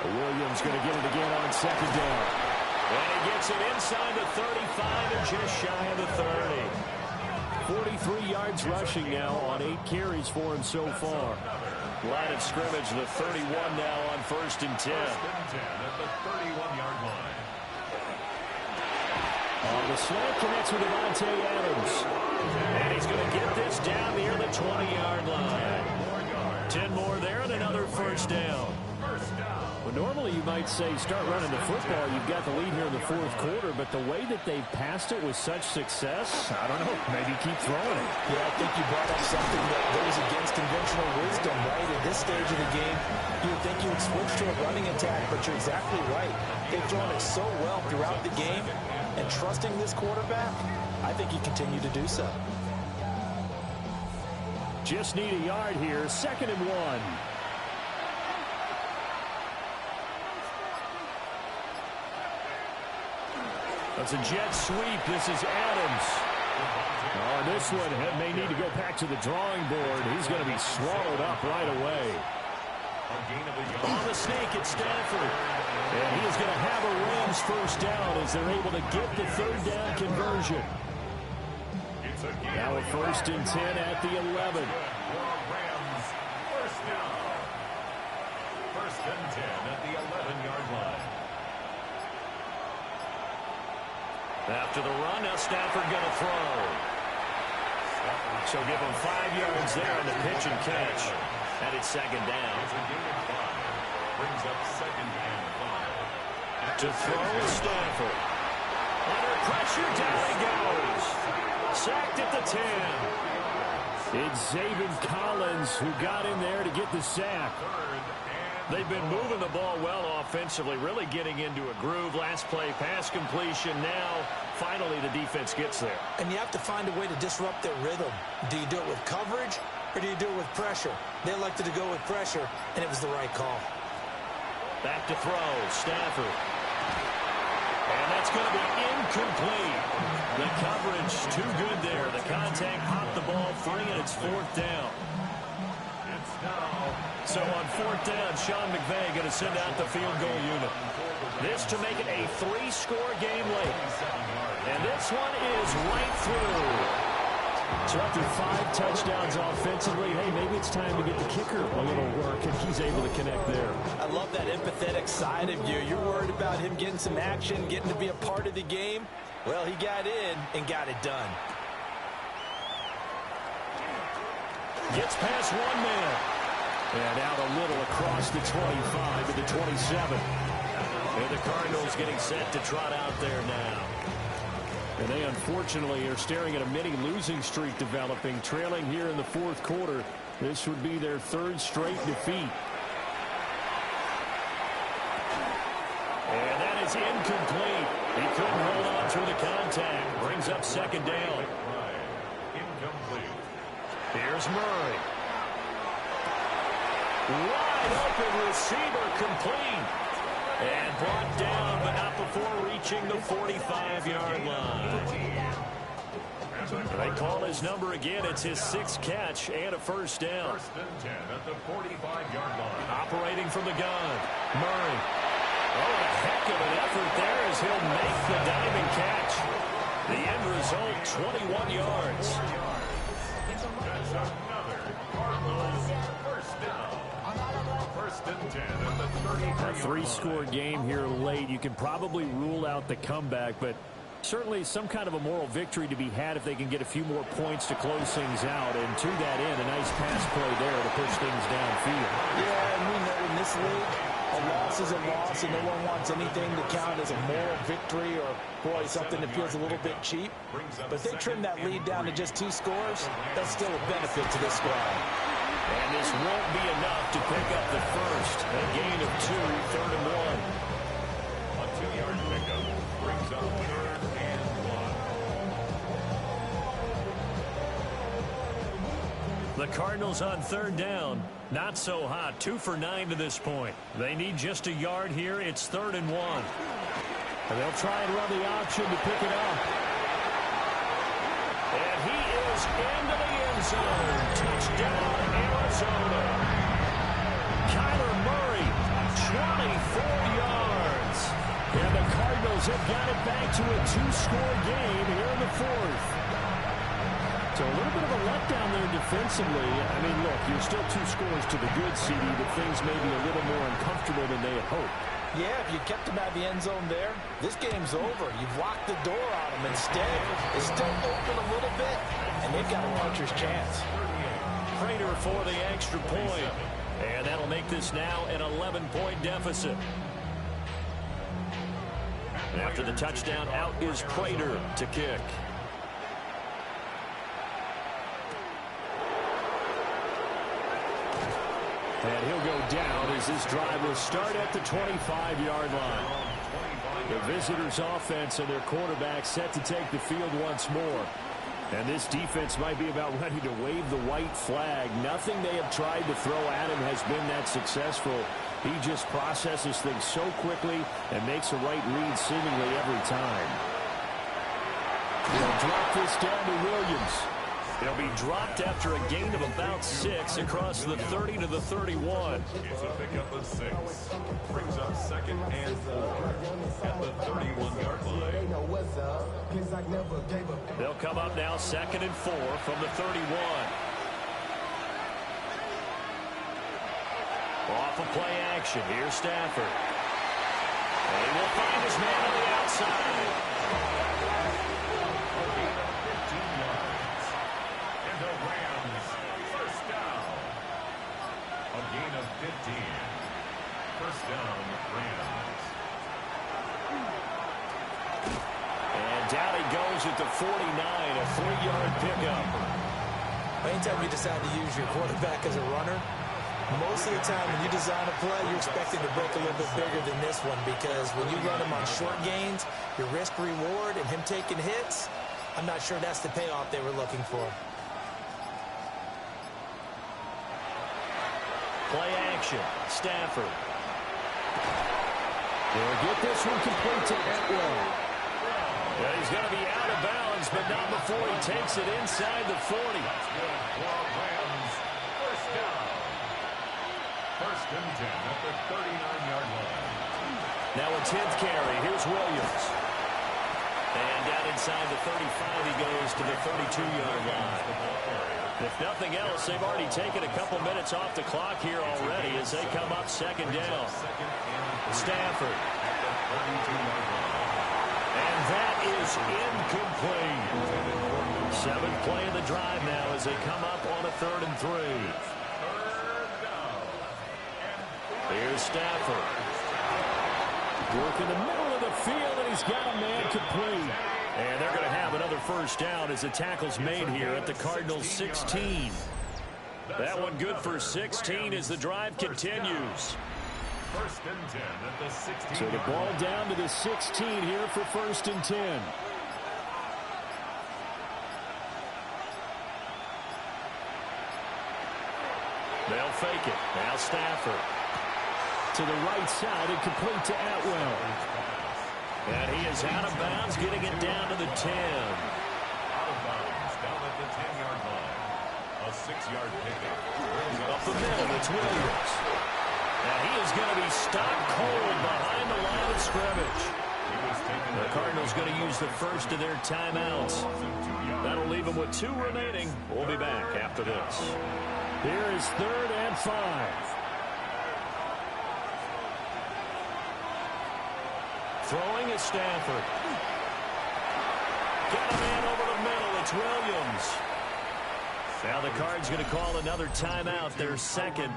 Williams going to get it again on second down. And he gets it inside the 35 and just shy of the 30. 43 yards rushing now on 8 carries for him so far. Line of scrimmage, the 31 now on 1st and 10. 1st and 10 at the 31-yard line. On the slant, connects with Devontae Adams. And he's going to get this down near the 20-yard line. 10 more there and another first down. Well, normally you might say start running the football. You've got the lead here in the fourth quarter, but the way that they've passed it with such success, I don't know, maybe keep throwing it. Yeah, I think you brought up something that goes against conventional wisdom, right? At this stage of the game, you would think you would switch to a running attack, but you're exactly right. They've thrown it so well throughout the game, and trusting this quarterback, I think you continue to do so. Just need a yard here, 2nd and 1. That's a jet sweep. This is Adams. Oh, this one may need to go back to the drawing board. He's going to be swallowed up right away. On the sneak, it's Stafford. And he is going to have a Rams first down as they're able to get the 3rd down conversion. Now a 1st and 10 at the 11. Rams first down. 1st and 10 at the 11-yard line. After the run, now Stafford going to throw. So give him 5 yards there on the pitch and catch. And it's 2nd down. It's a gain of 5. Brings up 2nd and 5. To throw is Stafford. Under pressure, down he goes. Sacked at the 10. It's Zaven Collins who got in there to get the sack. They've been moving the ball well offensively, really getting into a groove. Last play, pass completion. Now, finally, the defense gets there. And you have to find a way to disrupt their rhythm. Do you do it with coverage, or do you do it with pressure? They elected to go with pressure, and it was the right call. Back to throw, Stafford. And that's going to be incomplete. The coverage too good there. The contact popped the ball free, and it's 4th down. It's now So on 4th down, Sean McVay going to send out the field goal unit. This to make it a 3-score game late. And this one is right through. So after 5 touchdowns offensively, hey, maybe it's time to get the kicker a little work, and he's able to connect there. I love that empathetic side of you. You're worried about him getting some action, getting to be a part of the game. Well, he got in and got it done. Gets past one man. And out a little across the 25 to the 27. And the Cardinals getting set to trot out there now. And they unfortunately are staring at a mini losing streak developing, trailing here in the 4th quarter. This would be their 3rd straight defeat. And that is incomplete. He couldn't hold on through the contact. Brings up 2nd down. Incomplete. Here's Murray. Wide open receiver, complete. And brought down, but not before reaching the 45-yard line. They call his number again. It's his 6th catch and a 1st down. 1st and 10 at the 45-yard line. Operating from the gun. Murray. Oh, a heck of an effort there as he'll make the diving catch. The end result, 21 yards. That's another Cardinals 1st down. 1st and 10 at the 33-yard A 3-score game here late. You can probably rule out the comeback, but certainly some kind of a moral victory to be had if they can get a few more points to close things out. And to that end, a nice pass play there to push things downfield. Yeah, and we know in this league, a loss is a loss, and no one wants anything to count as a moral victory or, boy, something that feels a little bit cheap. But if they trim that lead down to just 2 scores, that's still a benefit to this squad. And this won't be enough to pick up the first. A gain of 2, 3rd and 1. A 2-yard pickup brings up 3rd and 1. The Cardinals on 3rd down. Not so hot. 2 for 9 to this point. They need just a yard here. It's 3rd and 1. And they'll try and run the option to pick it up. And he is into the end zone. Touchdown, Arizona. Kyler Murray, 24 yards. And the Cardinals have got it back to a 2-score game here in the 4th. So a little bit of a letdown there defensively. I mean, look, you're still 2 scores to the good, CD, but things may be a little more uncomfortable than they had hoped. Yeah, if you kept him out of the end zone there, this game's over. You've locked the door on him. Instead, it's still open a little bit, and they've got a puncher's chance. Prater for the extra point. And that'll make this now an 11-point deficit. And after the touchdown, out is Prater to kick. And he'll go down as this drive will start at the 25-yard line. The visitors' offense and their quarterback set to take the field once more. And this defense might be about ready to wave the white flag. Nothing they have tried to throw at him has been that successful. He just processes things so quickly and makes a right read seemingly every time. They'll drop this down to Williams. They'll be dropped after a gain of about 6 across the 30 to the 31. It's a pickup of 6. Brings up 2nd and 4 at the 31-yard line. They'll come up now 2nd and 4 from the 31. Off of play action. Here's Stafford. And he will find his man on the outside. A gain of 15. 1st down, Rams. And down he goes at the 49, a 3-yard pickup. Anytime you decide to use your quarterback as a runner, most of the time when you design a play, you're expecting to break a little bit bigger than this one, because when you run him on short gains, your risk-reward and him taking hits, I'm not sure that's the payoff they were looking for. Play action. Stafford. They'll get this one complete to Atwell. Yeah, he's going to be out of bounds, but not before he takes it inside the 40. and 10 at the 39-yard line. Now a 10th carry. Here's Williams. And down inside the 35, he goes to the 32-yard line. If nothing else, they've already taken a couple minutes off the clock here already as they come up second down. Stafford. And that is incomplete. Seventh play of the drive now as they come up on a 3rd and 3. Here's Stafford. Work in the middle of the field, and he's got a man complete. And they're going to have another first down as the tackle's made here at the Cardinals' 16. That one good for 16 as the drive continues. First and 10 at the 16. So the ball down to the 16 here for 1st and 10. They'll fake it. Now Stafford. To the right side and complete to Atwell. And he is out of bounds, getting it down to the 10. Out of bounds, down at the 10-yard line. A 6-yard pickup. Up the middle, it's Williams. And he is going to be stopped cold behind the line of scrimmage. The Cardinals going to use the first of their timeouts. That'll leave them with 2 remaining. We'll be back after this. Here is 3rd and 5. Throwing is Stafford. Got a man over the middle. It's Williams. Now the Cards going to call another timeout, their second.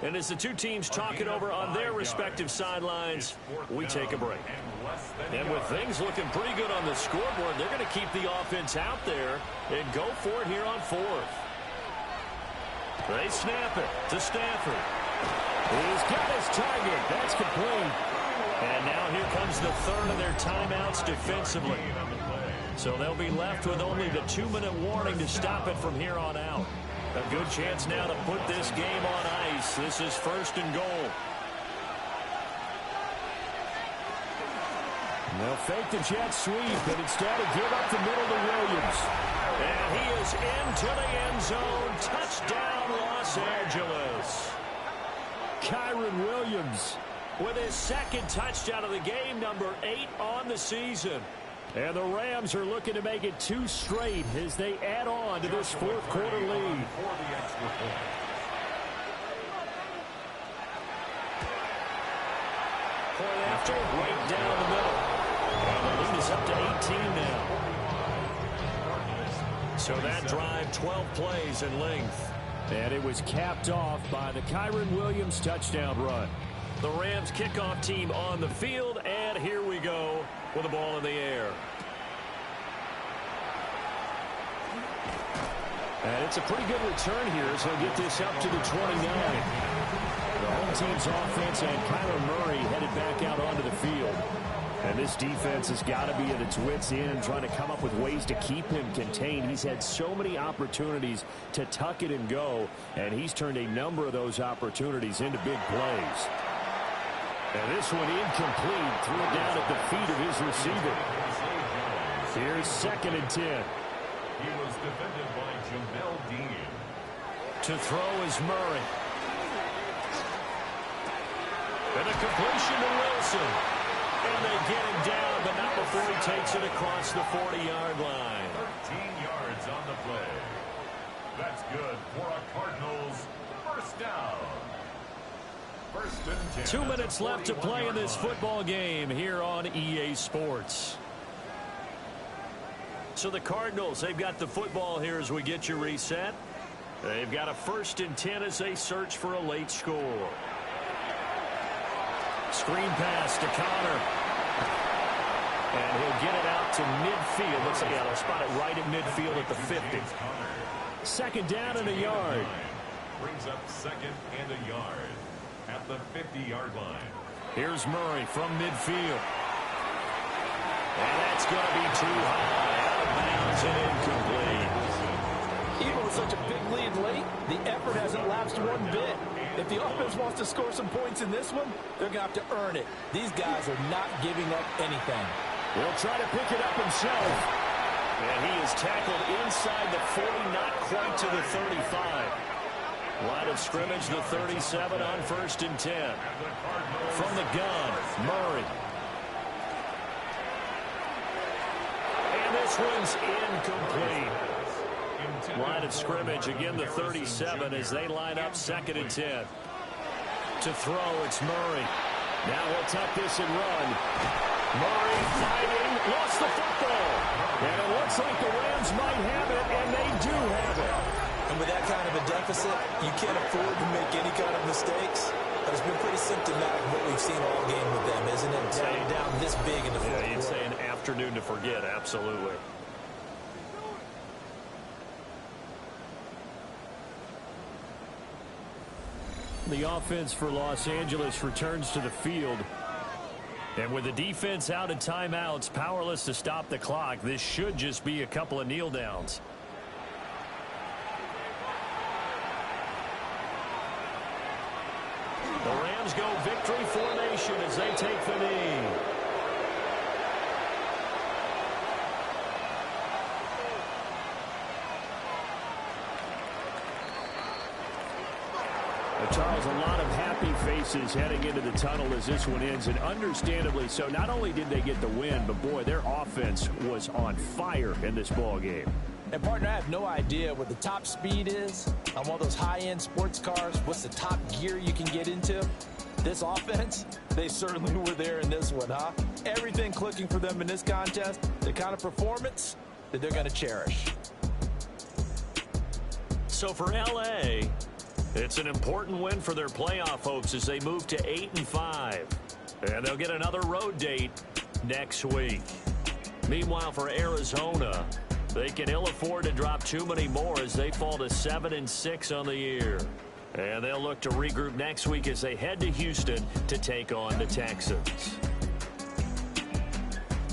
And as the two teams talk it over on their respective sidelines, we take a break. And with things looking pretty good on the scoreboard, they're going to keep the offense out there and go for it here on 4th. They snap it to Stafford. He's got his target. That's complete. And now here comes the 3rd of their timeouts defensively. So they'll be left with only the 2-minute warning to stop it from here on out. A good chance now to put this game on ice. This is 1st and goal. They'll fake the jet sweep, but instead of give up the middle to Williams. And he is into the end zone. Touchdown, Los Angeles. Kyren Williams with his 2nd touchdown of the game, number 8 on the season. And the Rams are looking to make it 2 straight as they add on to this 4th quarter lead. Point after, right down the middle. And the lead is up to 18 now. So that drive, 12 plays in length. And it was capped off by the Kyren Williams touchdown run. The Rams kickoff team on the field, and here we go with the ball in the air. And it's a pretty good return here as he'll get this up to the 29. The home team's offense and Kyler Murray headed back out onto the field. And this defense has got to be at its wits' end, trying to come up with ways to keep him contained. He's had so many opportunities to tuck it and go, and he's turned a number of those opportunities into big plays. And this one incomplete, threw it down at the feet of his receiver. Here's 2nd and 10. He was defended by Jamel Dean. To throw is Murray. And a completion to Wilson. And they get him down, but not before he takes it across the 40-yard line. 13 yards on the play. That's good for a Cardinals first down. 1st and 10. 2 minutes left to play in this football game here on EA Sports. So the Cardinals, they've got the football here as we get you reset. They've got a 1st and 10 as they search for a late score. Screen pass to Connor. And he'll get it out to midfield. Looks like they'll spot it right at midfield at the 50. 2nd down and a yard. Brings up 2nd and a yard at the 50-yard line. Here's Murray from midfield. And that's going to be too high. Out of bounds and incomplete. Even with such a big lead late, the effort hasn't lapsed one bit. If the offense wants to score some points in this one, they're going to have to earn it. These guys are not giving up anything. He'll try to pick it up himself. And he is tackled inside the 40, not quite to the 35. Line of scrimmage, the 37 on 1st and 10. From the gun, Murray. And this one's incomplete. Line of scrimmage, again the 37 as they line up 2nd and 10. To throw, it's Murray. Now he'll tuck this and run. Murray fighting, lost the football. And it looks like the Rams might have it, and they do have it. And with that kind of a deficit, you can't afford to make any kind of mistakes. But it's been pretty symptomatic of what we've seen all game with them, isn't it? Down this big in the fourth quarter. You'd say an afternoon to forget, absolutely. The offense for Los Angeles returns to the field. And with the defense out of timeouts, powerless to stop the clock, this should just be a couple of kneel downs. The Rams go victory formation as they take the knee. Charles, a lot of happy faces heading into the tunnel as this one ends, and understandably so. Not only did they get the win, but boy, their offense was on fire in this ball game. And partner, I have no idea what the top speed is on one of those high-end sports cars. What's the top gear you can get into? This offense, they certainly were there in this one, huh? Everything clicking for them in this contest, the kind of performance that they're going to cherish. So for L.A., it's an important win for their playoff hopes as they move to 8-5. And they'll get another road date next week. Meanwhile, for Arizona, they can ill afford to drop too many more as they fall to 7-6 on the year. And they'll look to regroup next week as they head to Houston to take on the Texans.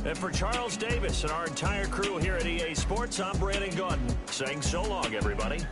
And for Charles Davis and our entire crew here at EA Sports, I'm Brandon Gaudin saying so long, everybody.